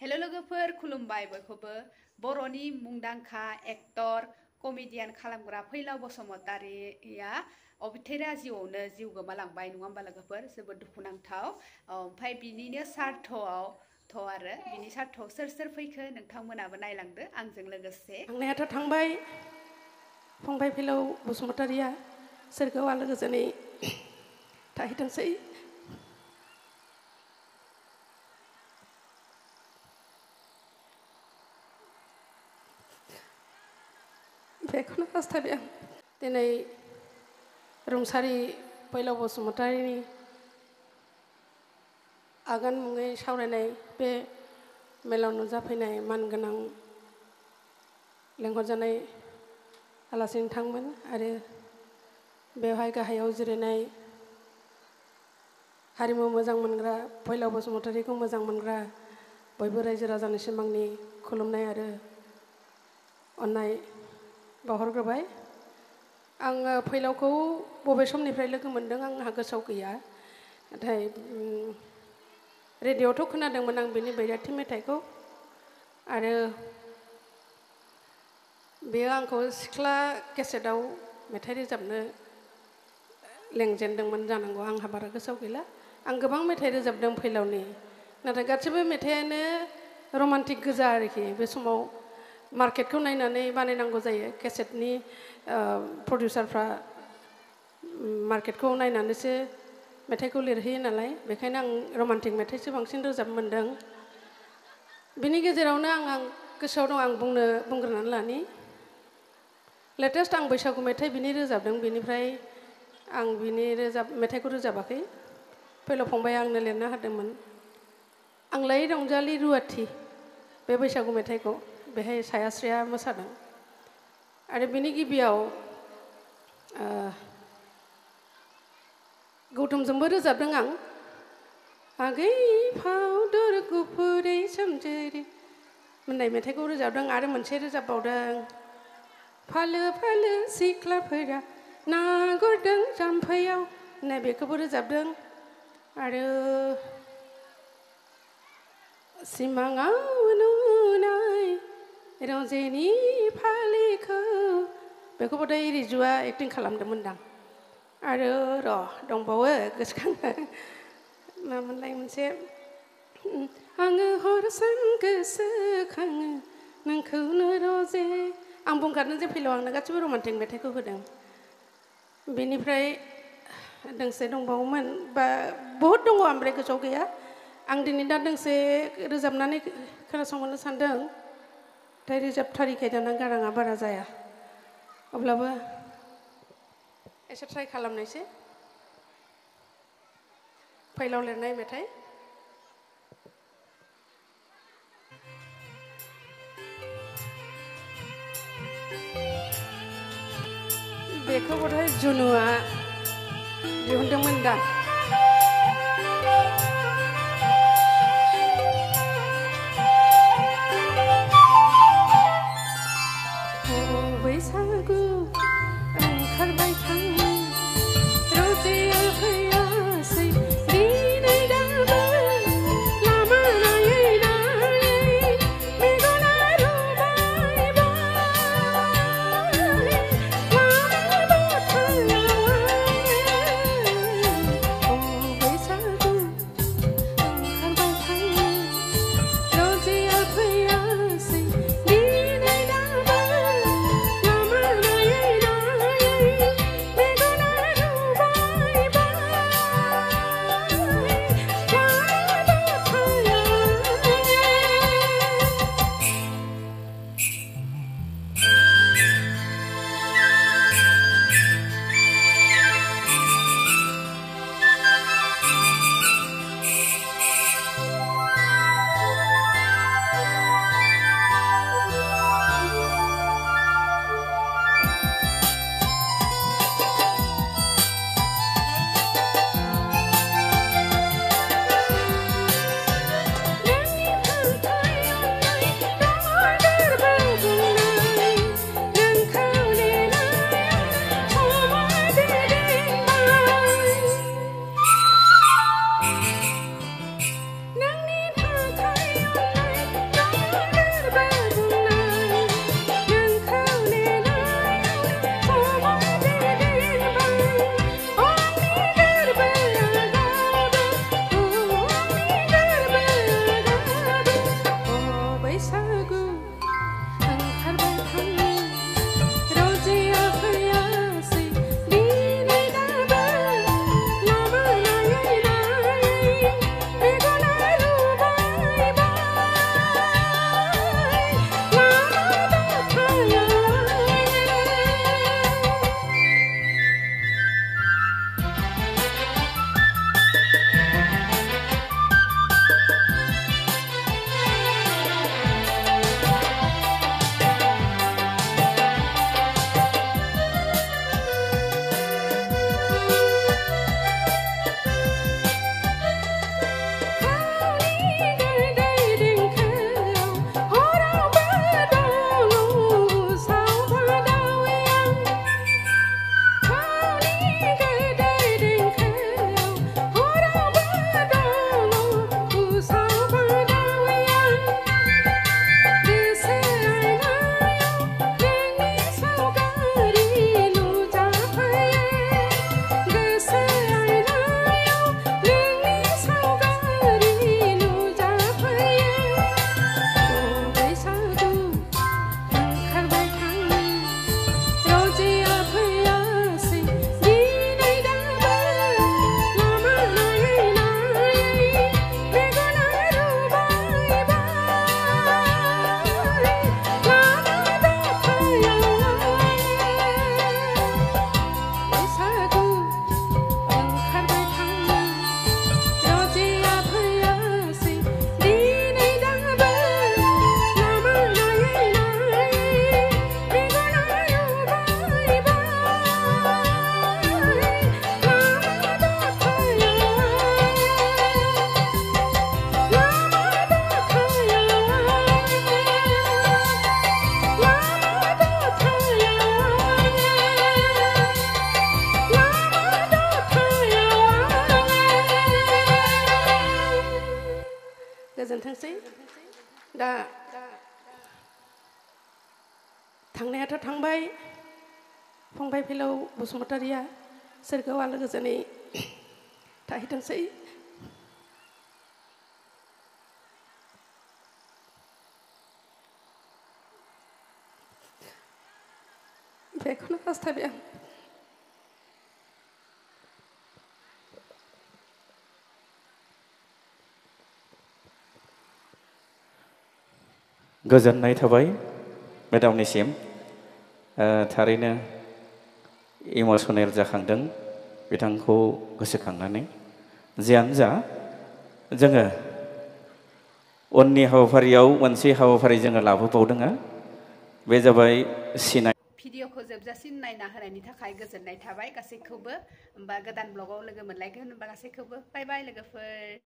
Hello लोगोफोर खुलुमबाय बयखौबो बर'नि मुंदांखा एक्टर कमेडियान खालामग्रा फैलाव बसुमतारिया अबिथेरा जिउआवनो जिउ गोमालांबाय नङा होमबा लोगोफोर जोबोद दुखुनांथाव ओमफ्राय बिनिनो सार्थआव आरो बिनि सार्थआव सोर सोर फैखो नोंथांमोनाबो नायलांदो आंजों लोगोसे थांनायाथ' थांबाय फंबाय फैलाव बसुमतारिया सोरगोआव आलो गोजोनै थाहैथोंसै बेखौनो हास्थायबाय आं दिनै रुंसारि फैलाव बसुमतारिनि आगान मुङै सावरायनाय बे मेलाव नुजाफैनाय मानगोनां लेंहरजानाय आलासि नोंथांमोन आरो बेवहाय गाहायाव जिरायनाय हारिमु मोजां मोनग्रा फैलाव बसुमतारिखौ मोजां मोनग्रा बयबो रायजो राजानिसिम आंनि खुलुमनाय आरो अननाय बावहरग्रोबाय आङो फैलावखौ बबे समनिफ्राय लोगो मोन्दों आंहा गोसोआव गैया नाथाय रेडिअ'आवथ' खोनादोंमोन आं बिनि बैराथि मेथाइखौ आरो बेयो आंखौ सिख्ला केसेटआव मेथाइ रोजाबनो लेंजेनदोंमोन जानांगौ आंहा बारा गोसोआव गैला आं गोबां मेथाइ रोजाबदों फैलावनि नाथाय गासैबो मेथाइयानो रमान्टिक गोजा आरोखि बे समाव मार्केटखौ नायनानै बानायनांगौ जायो केसेटनि प्रडिउसारफ्रा मार्केटखौ नायनानैसो मेथाइखौ लिरहैयो नालाय बेखायनो आं रमान्टिक मेथाइसो बांसिन रोजाब मोन्दों बिनि गेजेरावनो आं गोसोआव दं आं बुंग्रोनानै लानि लेटेस्ट आं बैसागु मेथाइ बिनि रोजाबदों बिनिफ्राय आं बिनि मेथाइखौ रोजाबाखै फैलाव फंबाया आंनो लिरना होदोंमोन आंलाय रंजालि रुवाथि बे बैसागु मेथाइखौ बेहाय सायास्रिया मोसादों आरो बिनि गिबियाव गौतमजोंबो रोजाबदों आं आगै फावदुर गुफुरै सोमजोरै होननाय मेथाइखौ रोजाबदों आरो मोनसे रोजाबबावदों फालो फालो सिख्लाफोरा ना गुरदों जाम्फैयाव होननाय बेखौबो रोजाबदों आरो सिमाङाव नुनाय रजेनि फालिखौ बेखौबोथाय रिजुआ एक्टिं खालामदोंमोनदां आरो दंबावो गोसोखाङो मामोनलाय मोनसे आङो हर सान गोसोखाङो नोंखौनो रजे आं बुंखादों जे फैलाव आंनो गासिबो रमान्टिक मेथाइखौ होदों बेनिफ्राय दोंसे दंबावोमोन बा बहुद दङ ओमफ्राय गोसोआव गैया आं दिनै दा दोंसे रोजाबनानै खोनासंहरनो सानदों नाथाय रोजाबथारिखाय दाना गाराङा बारा जाया अब्लाबो एसे ट्राइ खालामनायसै फैलाव लिरनाय मेथाइ बेखौबोथाय जुनुआ दिहुनदोंमोन दा बैसागु ओंखारबाय थाङो रजेया फैयासै दिनै दाबो लामा नायै नायै मेगना रुबाय बाय लामा बोथोराव दा थांनायाथ' थांबाय फंबाय फैलाव बसुमतारिया सोरगोआव आलो गोजोनै थाहैथोंसै। बेखौनो हास्थायबाय आं। गोजोननाय थाबाय मेडामनिसिम थारैनो इमसनेल जाखांदों बिथांखौ गोसोखांनानै। जियानो जा जोङो उननि हाबाफारियाव मोनसे हाबाफारि जोङो लाबोबावदों बे जाबाय सिनाय। भिडिअखौ जोबजासिम नायना होनायनि थाखाय गोजोननाय थाबाय गासैखौबो। होमबा गोदान ब्लगाव लोगो मोनलायगोन होनबा गासैखौबो बाय बाय लोगोफोर।